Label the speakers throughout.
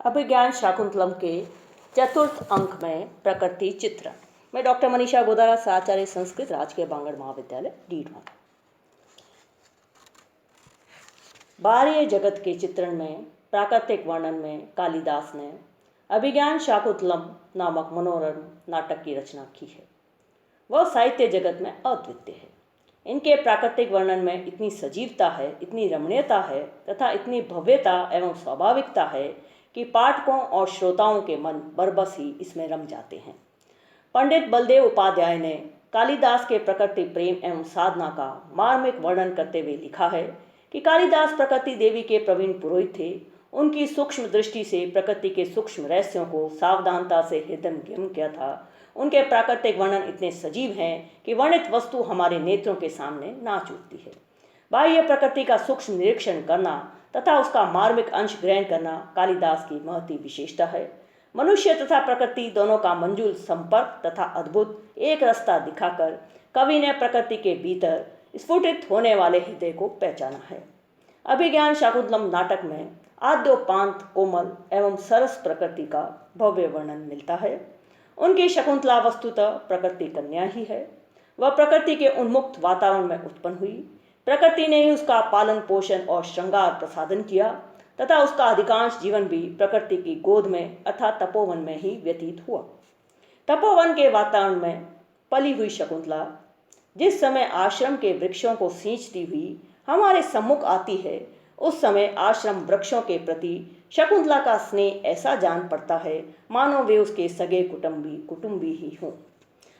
Speaker 1: अभिज्ञान शाकुंतलम के चतुर्थ अंक में प्रकृति चित्रण। मैं डॉक्टर मनीषा गोदारा, आचार्य संस्कृत, राजकीय बांगड़ महाविद्यालय, डीडवा। बाह्य जगत के चित्रण में प्राकृतिक वर्णन में कालिदास ने अभिज्ञान शाकुंतलम नामक मनोरम नाटक की रचना की है। वह साहित्य जगत में अद्वितीय है। इनके प्राकृतिक वर्णन में इतनी सजीवता है, इतनी रमणीयता है तथा इतनी भव्यता एवं स्वाभाविकता है कि पाठकों और श्रोताओं के मन बरबस ही इसमें रम जाते हैं। पंडित बलदेव उपाध्याय ने कालिदास के प्रकृति प्रेम एवं साधना का मार्मिक वर्णन करते हुए लिखा है कि कालिदास प्रकृति देवी के प्रवीण पुरोहित थे। उनकी सूक्ष्म दृष्टि से प्रकृति के सूक्ष्म रहस्यों को सावधानता से हृदयंगम किया था। उनके प्राकृतिक वर्णन इतने सजीव हैं कि वर्णित वस्तु हमारे नेत्रों के सामने नाच उठती है। बाह्य प्रकृति का सूक्ष्म निरीक्षण करना तथा उसका मार्मिक अंश ग्रहण करना कालिदास की महती विशेषता है। मनुष्य तथा प्रकृति दोनों का मंजूल संपर्क तथा अद्भुत एक रास्ता दिखाकर कवि ने प्रकृति के भीतर स्फुटित होने वाले हृदय को पहचाना है। अभिज्ञान शाकुंतलम नाटक में आद्योपांत कोमल एवं सरस प्रकृति का भव्य वर्णन मिलता है। उनकी शकुंतला वस्तुतः प्रकृति कन्या ही है। वह प्रकृति के उन्मुक्त वातावरण में उत्पन्न हुई। प्रकृति ने ही उसका पालन पोषण और श्रृंगार प्रसादन किया तथा उसका अधिकांश जीवन भी प्रकृति की गोद में अर्थात तपोवन में ही व्यतीत हुआ। तपोवन के वातावरण में पली हुई शकुंतला जिस समय आश्रम के वृक्षों को सींचती हुई हमारे सम्मुख आती है, उस समय आश्रम वृक्षों के प्रति शकुंतला का स्नेह ऐसा जान पड़ता है मानो वे उसके सगे कुटुंबी ही हों।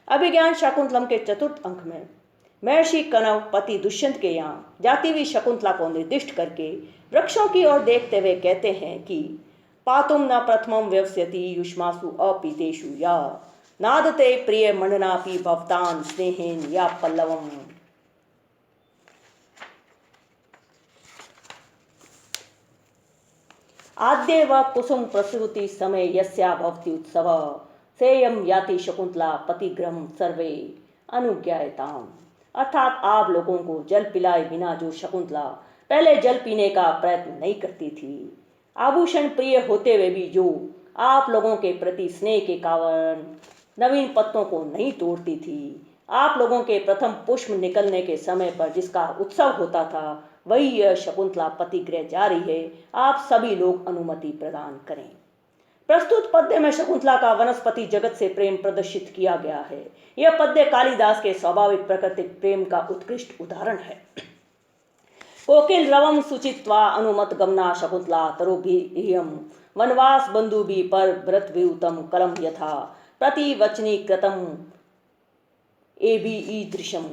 Speaker 1: अभिज्ञान शाकुंतलम के चतुर्थ अंक में महर्षि कणव पति दुष्यंत के यहाँ जाती हुई शकुंतला को निर्दिष्ट करके वृक्षों की ओर देखते हुए कहते हैं कि पातुम न प्रथमम व्यवस्यति युष्मासु अपीतेषु या नादते प्रिय मंडनापि भवतान स्नेहेन या पल्लवम। आद्य व कुसुम प्रसूति समय यस्या भवति उत्सव सेयम याति शकुंतला पतिग्रहम सर्वे अनुज्ञायताम। अर्थात आप लोगों को जल पिलाए बिना जो शकुंतला पहले जल पीने का प्रयत्न नहीं करती थी, आभूषण प्रिय होते हुए भी जो आप लोगों के प्रति स्नेह के कारण नवीन पत्तों को नहीं तोड़ती थी, आप लोगों के प्रथम पुष्प निकलने के समय पर जिसका उत्सव होता था, वही यह शकुंतला पतिग्रह जा रही है। आप सभी लोग अनुमति प्रदान करें। प्रस्तुत पद्य में शकुंतला का वनस्पति जगत से प्रेम प्रदर्शित किया गया है। यह पद्य कालिदास के स्वाभाविक प्राकृतिक प्रेम का उत्कृष्ट उदाहरण है। कोकिल रवम सुचित्वा अनुमत गमना शकुंतला तरोभियम वनवास बंधु भी पर व्रत विउतम कलम यथा प्रतिवचनी कृतम एबी ईदृशम।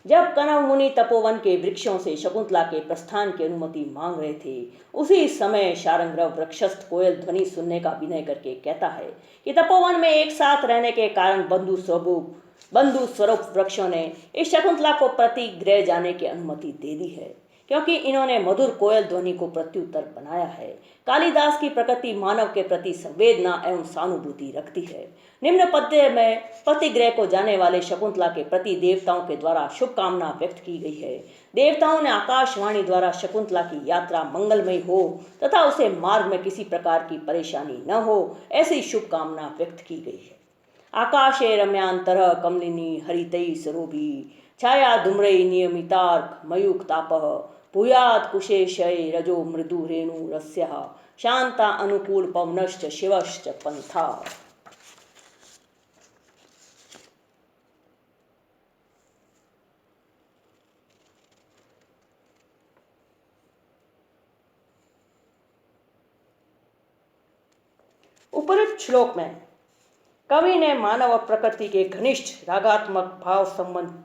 Speaker 1: जब कणव मुनि तपोवन के वृक्षों से शकुंतला के प्रस्थान की अनुमति मांग रहे थे, उसी समय शारंग्रव वृक्षस्थ कोयल ध्वनि सुनने का विनय करके कहता है कि तपोवन में एक साथ रहने के कारण बंधु स्वरूप वृक्षों ने इस शकुंतला को प्रतिग्रह जाने की अनुमति दे दी है, क्योंकि इन्होंने मधुर कोयल ध्वनि को प्रत्युत्तर बनाया है। कालिदास की प्रकृति मानव के प्रति संवेदना एवं सहानुभूति रखती है। निम्न पद्य में प्रतिग्रह को जाने वाले शकुंतला के प्रति देवताओं के द्वारा शुभकामना व्यक्त की गई है। देवताओं ने आकाशवाणी द्वारा शकुंतला की यात्रा मंगलमय हो तथा उसे मार्ग में किसी प्रकार की परेशानी न हो, ऐसी शुभकामना व्यक्त की गई है। आकाशे रम्यांतरः कमलिनी हरितैः सरोभिः छाया धूम्रैः नियमितार्क मयूखतापः भूयात् कुशे शये रजो मृदु रेणु रस्यः शांता अनुकूल पवनश्च शिवश्च पंथा। उपरोक्त श्लोक में कवि ने मानव और प्रकृति के घनिष्ठ रागात्मक भाव संबंध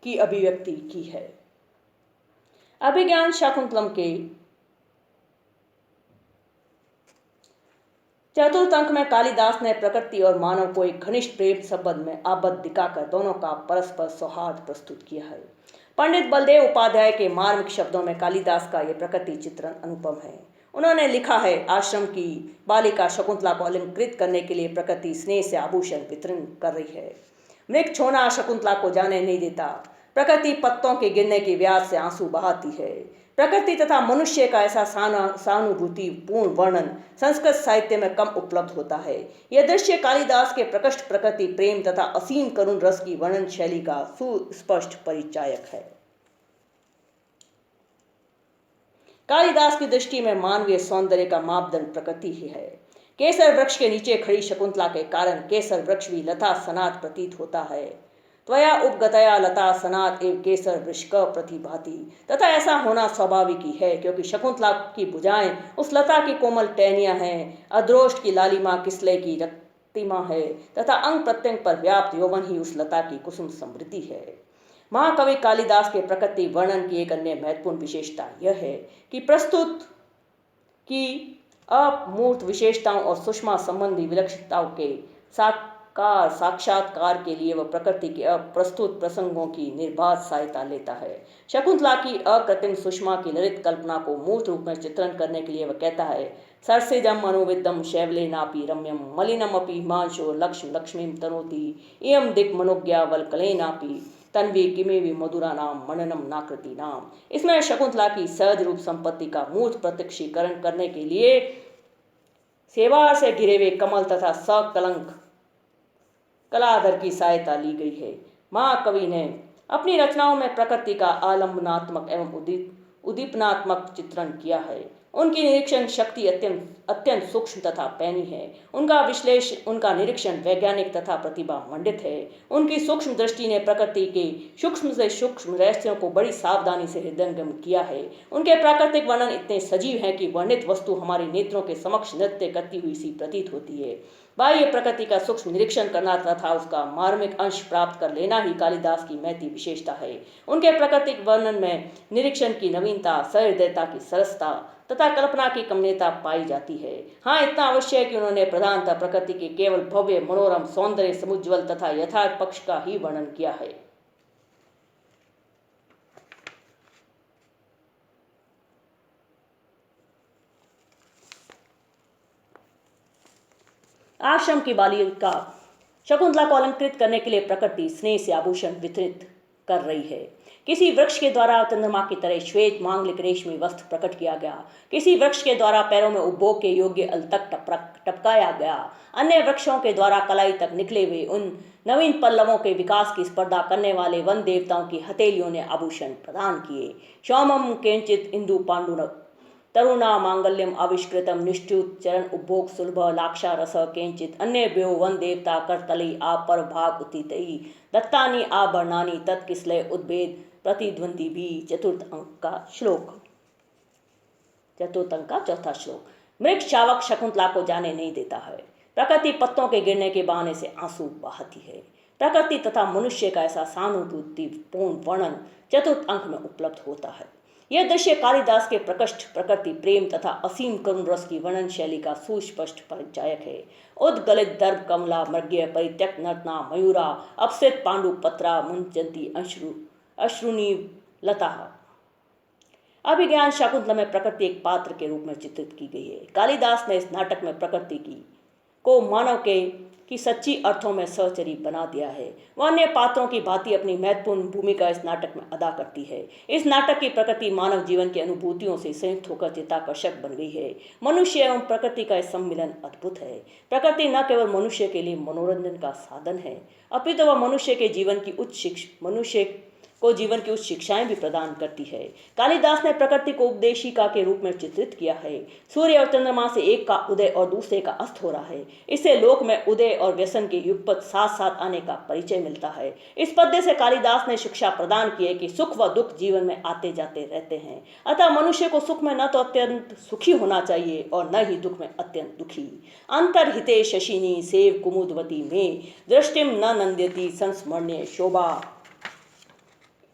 Speaker 1: की अभिव्यक्ति की है। अभिज्ञान शाकुंतलम के चतुर्थ अंक में कालिदास ने प्रकृति और मानव को एक घनिष्ठ प्रेम संबंध में आबद्ध दिखाकर दोनों का परस्पर सौहार्द प्रस्तुत किया है। पंडित बलदेव उपाध्याय के मार्मिक शब्दों में कालिदास का यह प्रकृति चित्रण अनुपम है। उन्होंने लिखा है, आश्रम की बालिका शकुंतला को अलंकृत करने के लिए प्रकृति स्नेह से आभूषण वितरण कर रही है। मृग छोना शकुंतला को जाने नहीं देता। प्रकृति पत्तों के गिरने की व्यास से आंसू बहाती है। प्रकृति तथा मनुष्य का ऐसा सहानुभूति पूर्ण वर्णन संस्कृत साहित्य में कम उपलब्ध होता है। यह दृश्य कालिदास के प्रकृष्ट प्रकृति प्रेम तथा असीम करुण रस की वर्णन शैली का सुस्पष्ट परिचायक है। कालिदास की दृष्टि में मानवीय सौंदर्य का मापदंड प्रकृति ही है। केसर वृक्ष के नीचे खड़ी शकुंतला के कारण केसर वृक्ष भी लता सनात प्रतीत होता है। त्वया उपगतया लता सनात एवं केसर वृक्ष प्रतिभाति, तथा ऐसा होना स्वाभाविक ही है, क्योंकि शकुंतला की भुजाएं उस लता की कोमल टहनियां हैं, अद्रोष्ट की लालिमा किसले की रक्तिमा है, तथा अंग प्रत्यंग पर व्याप्त यौवन ही उस लता की कुसुम समृद्धि है। महाकवि कालिदास के प्रकृति वर्णन की एक अन्य महत्वपूर्ण विशेषता यह है कि प्रस्तुत की अमूर्त विशेषताओं और सूक्ष्म संबंधी विलक्षणताओं के साक्षात्कार के लिए वह प्रकृति के अप्रस्तुत प्रसंगों की निर्बाध सहायता लेता है। शकुंतला की अकृत्रिम सुषमा की ललित कल्पना को मूर्त रूप में चित्रण करने के लिए वह कहता है, सरसिजम मनोविद्यम शैवले नापी रम्यम मलिनम अपि हिमांशो लक्ष्म लक्ष्मीम तनोति इयम दिक् मनोज्ञा वल्कले नापी तन्वी किमेवि मधुरा नाम मननम नाकृति नाम। इसमें शकुंतला की सहज रूप संपत्ति का मूर्त प्रत्यक्षीकरण करने के लिए सेवार से घिरे हुए कमल तथा सकलंक कलाधर की सहायता ली गई है। महाकवि ने अपनी रचनाओं में प्रकृति का आलम्बनात्मक एवं उद्दीपनात्मक चित्रण किया है। उनकी निरीक्षण शक्ति अत्यंत सूक्ष्म तथा पैनी है। उनका निरीक्षण वैज्ञानिक तथा प्रतिभा मंडित है। उनकी सूक्ष्म दृष्टि ने प्रकृति के सूक्ष्म से सूक्ष्म रहस्यों को बड़ी सावधानी से हृदयंगम किया है। उनके प्राकृतिक वर्णन इतने सजीव हैं कि वर्णित वस्तु हमारे नेत्रों के समक्ष नृत्य करती हुई सी प्रतीत होती है। बाह्य प्रकृति का सूक्ष्म निरीक्षण करना तथा उसका मार्मिक अंश प्राप्त कर लेना ही कालिदास की महती विशेषता है। उनके प्राकृतिक वर्णन में निरीक्षण की नवीनता, सहृदयता की सरसता तथा कल्पना की कमनीयता पाई जाती है। हाँ, इतना अवश्य है कि उन्होंने प्रधानतः प्रकृति के केवल भव्य मनोरम सौंदर्य समुज्ज्वल तथा यथार्थ पक्ष का ही वर्णन किया है। आश्रम की बालिका शकुंतला को अलंकृत करने के लिए प्रकृति स्नेह से आभूषण वितरित कर रही है। किसी वृक्ष के द्वारा चंद्रमा की तरह श्वेत मांगलिक रेशमी वस्त्र प्रकट किया गया। किसी वृक्ष के द्वारा पैरों में उपभोग के योग्य अलतक टपकाया गया। अन्य वृक्षों के द्वारा कलाई तक निकले हुए उन नवीन पल्लवों के विकास की स्पर्धा करने वाले वन देवताओं की हथेलियों ने आभूषण प्रदान किए। सौमम केंचित इंदु पांडु तरुणा मांगल्यम आविष्कृतम निष्ठुत चरण उपभोग सुलभ लाक्षा रस केंचित अन्य व्यो वन देवता करतली आ पर भाग उतितई दत्तानी आभरणानी तत्किसलय उद्भेद प्रतिद्वंदी भी। चतुर्थ अंक का चौथा श्लोक। मृग शावक शकुंतला को जाने नहीं देता है। प्रकृति पत्तों के गिरने के बहाने से आंसू बहाती है। प्रकृति तथा मनुष्य का ऐसा सहानुभूतिपूर्ण वर्णन चतुर्थ अंक में उपलब्ध होता है। यह दृश्य कालिदास के प्रकृष्ट प्रकृति प्रेम तथा असीम करुण रस की वर्णन शैली का सुस्पष्ट परिचायक है। उद्गलित दर्भ कमला मृग्य परित्यक्त नर्तना मयूरा अपसृत पांडु पत्रा मुंचंती अश्रुनी लता। अभिज्ञान शाकुंतलम में प्रकृति एक पात्र के रूप में चित्रित की गई है। कालिदास ने इस नाटक में प्रकृति को मानव की सच्ची अर्थों में सहचरी बना दिया है। वह अन्य पात्रों की भांति अपनी महत्वपूर्ण भूमिका इस नाटक में अदा करती है। इस नाटक की प्रकृति मानव जीवन की अनुभूतियों से संयुक्त होकर चित्ताकर्षक बन गई है। मनुष्य एवं प्रकृति का यह सम्मिलन अद्भुत है। प्रकृति न केवल मनुष्य के लिए मनोरंजन का साधन है, अपितु वह मनुष्य की उच्च शिक्षाएं भी प्रदान करती है। कालिदास ने प्रकृति को उपदेशिका के रूप में चित्रित किया है। सूर्य और चंद्रमा से एक का उदय और दूसरे का अस्त हो रहा है। इससे लोक में उदय और व्यसन के युगपत साथ साथ आने का परिचय मिलता है। इस पद्य से कालिदास ने शिक्षा प्रदान की है कि सुख व दुख जीवन में आते जाते रहते हैं, अतः मनुष्य को सुख में न तो अत्यंत सुखी होना चाहिए और न ही दुख में अत्यंत दुखी। अंतर्हिते शशिनी सेव कुमुदवती में दृष्टिम न नंद्यति संस्मरणीय शोभा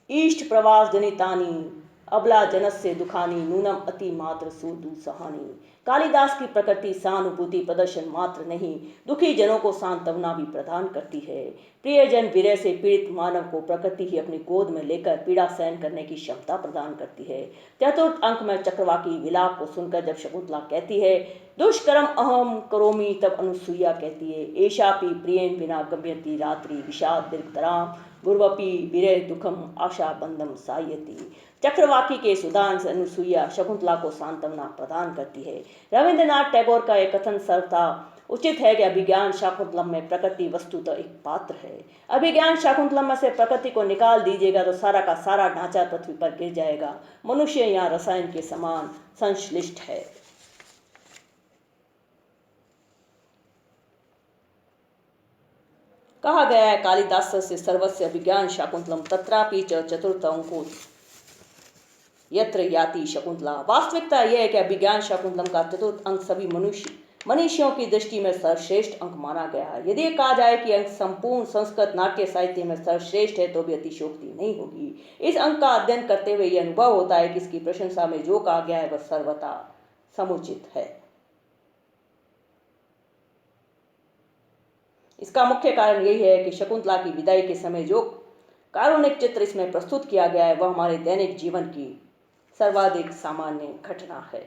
Speaker 1: ईष्ट प्रवास जनितानी अबला जनस्य दुखानी नूनम अति मात्र सुदुसहानी। कालिदास की प्रकृति सहानुभूति प्रदर्शन मात्र नहीं, दुखी जनों को सांत्वना भी प्रदान करती है। प्रियजन विरह से पीड़ित मानव को प्रकृति ही अपनी गोद में लेकर पीड़ा सहन करने की क्षमता प्रदान करती है। चतुर्थ अंक में चक्रवाकी विलाप को सुनकर जब शकुंतला कहती है दुष्कर्म अहम करोमि, तब अनुसुईया कहती है एषापि प्रियेन विना गम्यति रात्रि विषाद दीर्घतराम गुर्वपि विरह दुखम आशा बंधम सायति। चक्रवाकी के सुदान से अनुसुईया शकुंतला को सांत्वना प्रदान करती है। रविंद्रनाथ टैगोर का एक कथन सर्वथा उचित है कि अभिज्ञान शाकुंतलम में प्रकृति वस्तुतः एक पात्र है। अभिज्ञान शाकुंतलम में से प्रकृति को निकाल दीजिएगा तो सारा का सारा ढांचा पृथ्वी पर गिर जाएगा। मनुष्य यहाँ रसायन के समान संश्लिष्ट है। कहा गया है कालिदास से सर्वस्य अभिज्ञान शाकुंतलम तत्रापि च चतुर्थ अंको यत्र याति शकुंतला। वास्तविकता यह है कि अभिज्ञान शाकुंतलम का चतुर्थ अंक सभी मनुष्यों की दृष्टि में सर्वश्रेष्ठ अंक माना गया है। यदि कहा जाए कि अंक संपूर्ण संस्कृत नाट्य साहित्य में सर्वश्रेष्ठ है तो भी अतिशयोक्ति नहीं होगी। इस अंक का अध्ययन करते हुए यह अनुभव होता है कि इसकी प्रशंसा में जो कहा गया है वह सर्वथा समुचित है। इसका मुख्य कारण यही है कि शकुंतला की विदाई के समय जो कारुणिक चित्र इसमें प्रस्तुत किया गया है वह हमारे दैनिक जीवन की सर्वाधिक सामान्य घटना है।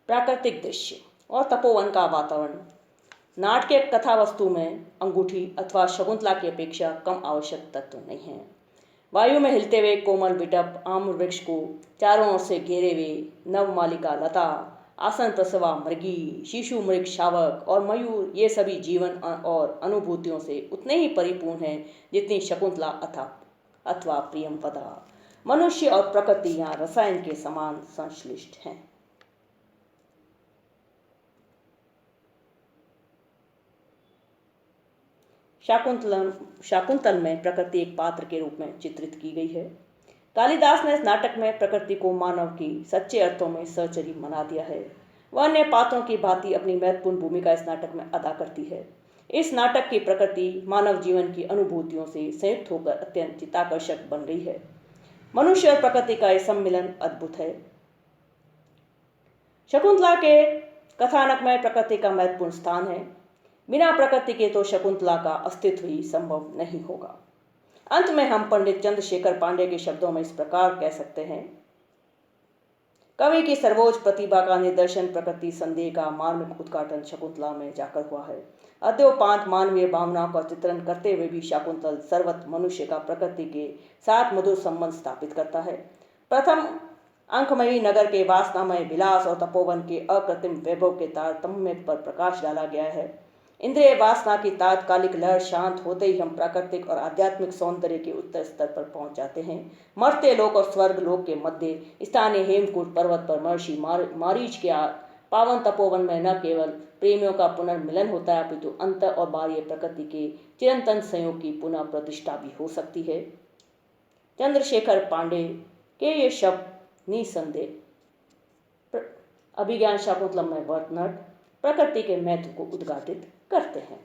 Speaker 1: प्राकृतिक दृश्य और तपोवन का वातावरण। नाटकीय कथा वस्तु में अंगूठी अथवा शकुंतला की अपेक्षा कम आवश्यक तत्व नहीं है। वायु में हिलते हुए कोमल विटप आम्र वृक्ष को चारों ओर से घेरे हुए नवमालिका लता, आसन प्रसवा मृगी, शिशु मृग शावक और मयूर, ये सभी जीवन और अनुभूतियों से उतने ही परिपूर्ण हैं जितनी शकुंतला अथवा प्रियंवदा। मनुष्य और प्रकृति यहाँ रसायन के समान संश्लिष्ट हैं। शाकुंतल में प्रकृति एक पात्र के रूप में चित्रित की गई है। कालिदास ने इस नाटक में प्रकृति को मानव की सच्चे अर्थों में सहचरी बना दिया है। वह अन्य पात्रों की भांति अपनी महत्वपूर्ण भूमिका इस नाटक में अदा करती है। इस नाटक की प्रकृति मानव जीवन की अनुभूतियों से संयुक्त होकर अत्यंत चित्ताकर्षक बन रही है। मनुष्य और प्रकृति का यह सम्मिलन अद्भुत है। शकुंतला के कथानक में प्रकृति का महत्वपूर्ण स्थान है। बिना प्रकृति के तो शकुंतला का अस्तित्व ही संभव नहीं होगा। अंत में हम पंडित चंद्रशेखर पांडे के शब्दों में इस प्रकार कह सकते हैं, कवि की सर्वोच्च प्रतिभा का निदर्शन प्रकृति संदेह का मार्मिक उद्घाटन शकुंतला में जाकर हुआ है। अद्योपांत मानवीय भावनाओं का चित्रण करते हुए भी शाकुंतल सर्वत्र मनुष्य का प्रकृति के साथ मधुर संबंध स्थापित करता है। प्रथम अंकमयी नगर के वासनामय विलास और तपोवन के अकृत्रिम वैभव के तारतम्य पर प्रकाश डाला गया है। इंद्रिय वासना की तात्कालिक लहर शांत होते ही हम प्राकृतिक और आध्यात्मिक सौंदर्य के उत्तर स्तर पर पहुंच जाते हैं। मर्त्य लोक और स्वर्ग लोक के मध्य स्थानीय हेमकूट पर्वत पर महर्षि मारीच के पावन तपोवन में न केवल प्रेमियों का पुनर्मिलन होता है अपितु अंतर और बाह्य प्रकृति के चिरंतन संयोग की पुनः प्रतिष्ठा भी हो सकती है। चंद्रशेखर पांडे के ये शब्द निसंदेह अभिज्ञान शाकुंतलम में वर्णन प्रकृति के महत्व को उद्घाटित करते हैं।